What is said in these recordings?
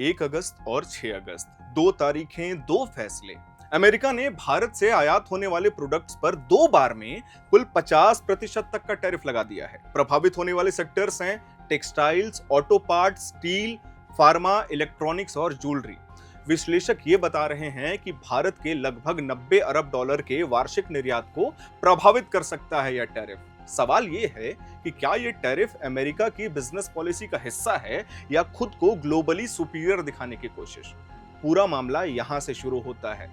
1 अगस्त और 6 अगस्त, 2 तारीखें, 2 फैसले। अमेरिका ने भारत से आयात होने वाले प्रोडक्ट्स पर 2 बार में कुल 50% तक का टैरिफ लगा दिया है। प्रभावित होने वाले सेक्टर्स हैं textiles, auto parts, steel, pharma, electronics और ज्वेलरी। विश्लेषक ये बता रहे हैं कि भारत के लगभग 90 अरब डॉलर के वार्षिक निर्यात को प्रभावित कर सकता है यह टैरिफ। सवाल ये है कि क्या ये टैरिफ अमेरिका की बिजनेस पॉलिसी का हिस्सा है या खुद को ग्लोबली सुपीरियर दिखाने की कोशिश। पूरा मामला यहां से शुरू होता है।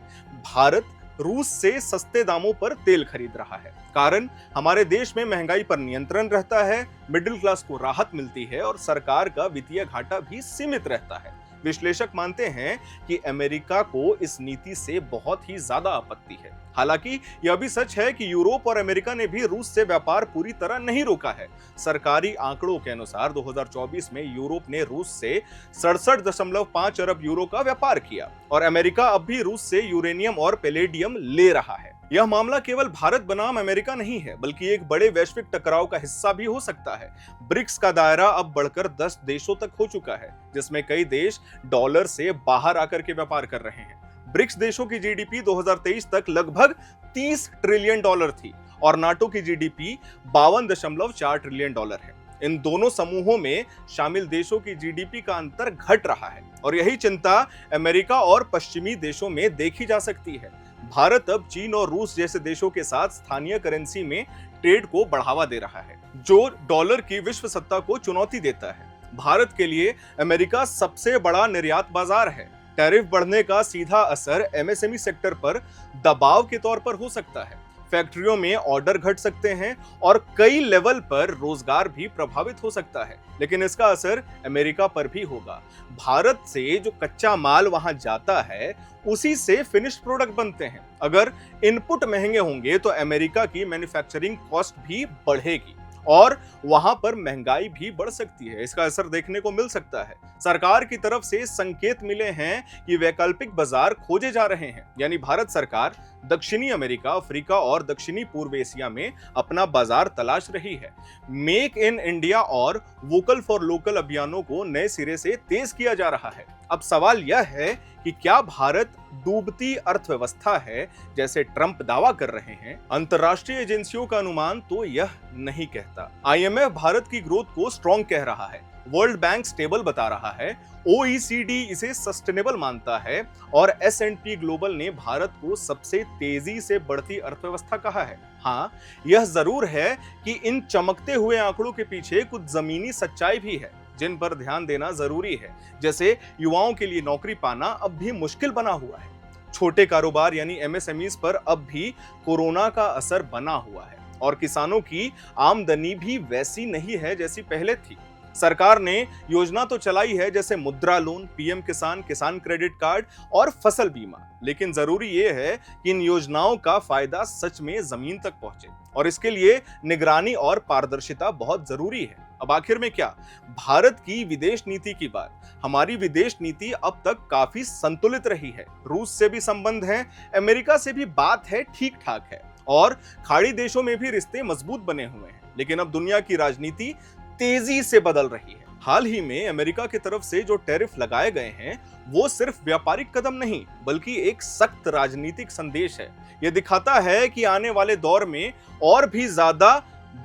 भारत रूस से सस्ते दामों पर तेल खरीद रहा है। कारण, हमारे देश में महंगाई पर नियंत्रण रहता है, मिडिल क्लास को राहत मिलती है और सरकार का वित्तीय घाटा भी सीमित रहता है। विश्लेषक मानते हैं कि अमेरिका को इस नीति से बहुत ही ज्यादा आपत्ति है। हालांकि यह भी सच है कि यूरोप और अमेरिका ने भी रूस से व्यापार पूरी तरह नहीं रोका है। सरकारी आंकड़ों के अनुसार 2024 में यूरोप ने रूस से 67.5 अरब यूरो का व्यापार किया और अमेरिका अब भी रूस से यूरेनियम और पैलेडियम ले रहा है। यह मामला केवल भारत बनाम अमेरिका नहीं है, बल्कि एक बड़े वैश्विक टकराव का हिस्सा भी हो सकता है। ब्रिक्स का दायरा अब बढ़कर 10 देशों तक हो चुका है, जिसमें कई देश डॉलर से बाहर आकर के व्यापार कर रहे हैं। ब्रिक्स देशों की जीडीपी 2023 तक लगभग 30 ट्रिलियन डॉलर थी और नाटो की जीडीपी 52.4 ट्रिलियन डॉलर है। इन दोनों समूहों में शामिल देशों की जीडीपी का अंतर घट रहा है और यही चिंता अमेरिका और पश्चिमी देशों में देखी जा सकती है। भारत अब चीन और रूस जैसे देशों के साथ स्थानीय करेंसी में ट्रेड को बढ़ावा दे रहा है, जो डॉलर की विश्व सत्ता को चुनौती देता है। भारत के लिए अमेरिका सबसे बड़ा निर्यात बाजार है। टैरिफ बढ़ने का सीधा असर एमएसएमई सेक्टर पर दबाव के तौर पर हो सकता है। फैक्ट्रियों में ऑर्डर घट सकते हैं और कई लेवल पर रोजगार भी प्रभावित हो सकता है, लेकिन इसका असर अमेरिका पर भी होगा। भारत से जो कच्चा माल वहां जाता है, उसी से फिनिश्ड प्रोडक्ट बनते हैं। अगर इनपुट महंगे होंगे तो अमेरिका की मैन्युफैक्चरिंग कॉस्ट भी बढ़ेगी और वहां पर महंगाई भी बढ़ सकती है। इसका असर देखने को मिल सकता है। सरकार की तरफ से संकेत मिले हैं कि वैकल्पिक बाजार खोजे जा रहे हैं, यानी भारत सरकार दक्षिणी अमेरिका, अफ्रीका और दक्षिणी पूर्व एशिया में अपना बाजार तलाश रही है। मेक इन इंडिया और वोकल फॉर लोकल अभियानों को नए सिरे से तेज किया जा रहा है। अब सवाल यह है कि क्या भारत डूबती अर्थव्यवस्था है जैसे ट्रंप दावा कर रहे हैं? अंतर्राष्ट्रीय एजेंसियों का अनुमान तो यह नहीं कहता। आईएमएफ भारत की ग्रोथ को स्ट्रॉन्ग कह रहा है, वर्ल्ड बैंक स्टेबल बता रहा है, ओईसीडी इसे सस्टेनेबल मानता है और एस&पी ग्लोबल ने भारत को सबसे तेजी से बढ़ती अर्थव्यवस्था कहा है। हाँ, यह जरूर है कि इन चमकते हुए आंकड़ों के पीछे कुछ जमीनी सच्चाई भी है, जिन पर ध्यान देना जरूरी है। जैसे युवाओं के लिए नौकरी पाना अब भी मुश्किल बना हुआ है। छोटे कारोबार यानी एमएसएमईज पर अब भी कोरोना का असर बना हुआ है और किसानों की आमदनी भी वैसी नहीं है जैसी पहले थी। सरकार ने योजना तो चलाई है, जैसे मुद्रा लोन, पीएम किसान, किसान क्रेडिट कार्ड और फसल बीमा, लेकिन जरूरी यह है कि इन योजनाओं का फायदा सच में जमीन तक पहुंचे और इसके लिए निगरानी और पारदर्शिता बहुत जरूरी है। अब आखिर में क्या, भारत की विदेश नीति की बात। हमारी विदेश नीति अब तक काफी संतुलित रही है। रूस से भी संबंध है, अमेरिका से भी बात है, ठीक ठाक है और खाड़ी देशों में भी रिश्ते मजबूत बने हुए हैं। लेकिन अब दुनिया की राजनीति तेजी से बदल रही है। हाल ही में अमेरिका की तरफ से जो टैरिफ लगाए गए हैं, वो सिर्फ व्यापारिक कदम नहीं, बल्कि एक सख्त राजनीतिक संदेश है। यह दिखाता है कि आने वाले दौर में और भी ज्यादा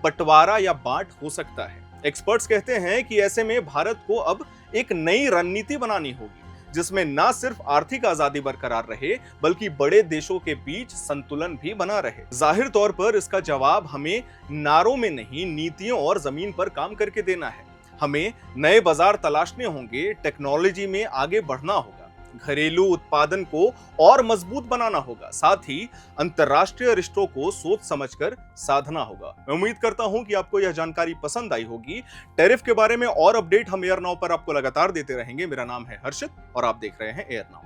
बंटवारा या बांट हो सकता है। एक्सपर्ट्स कहते हैं कि ऐसे में भारत को अब एक नई रणनीति बनानी होगी, जिसमें न सिर्फ आर्थिक आजादी बरकरार रहे, बल्कि बड़े देशों के बीच संतुलन भी बना रहे। जाहिर तौर पर इसका जवाब हमें नारों में नहीं, नीतियों और जमीन पर काम करके देना है। हमें नए बाजार तलाशने होंगे, टेक्नोलॉजी में आगे बढ़ना होगा, घरेलू उत्पादन को और मजबूत बनाना होगा, साथ ही अंतर्राष्ट्रीय रिश्तों को सोच समझकर साधना होगा। मैं उम्मीद करता हूं कि आपको यह जानकारी पसंद आई होगी। टैरिफ के बारे में और अपडेट हम एयर नाउ पर आपको लगातार देते रहेंगे। मेरा नाम है हर्षित और आप देख रहे हैं एयर नाउ।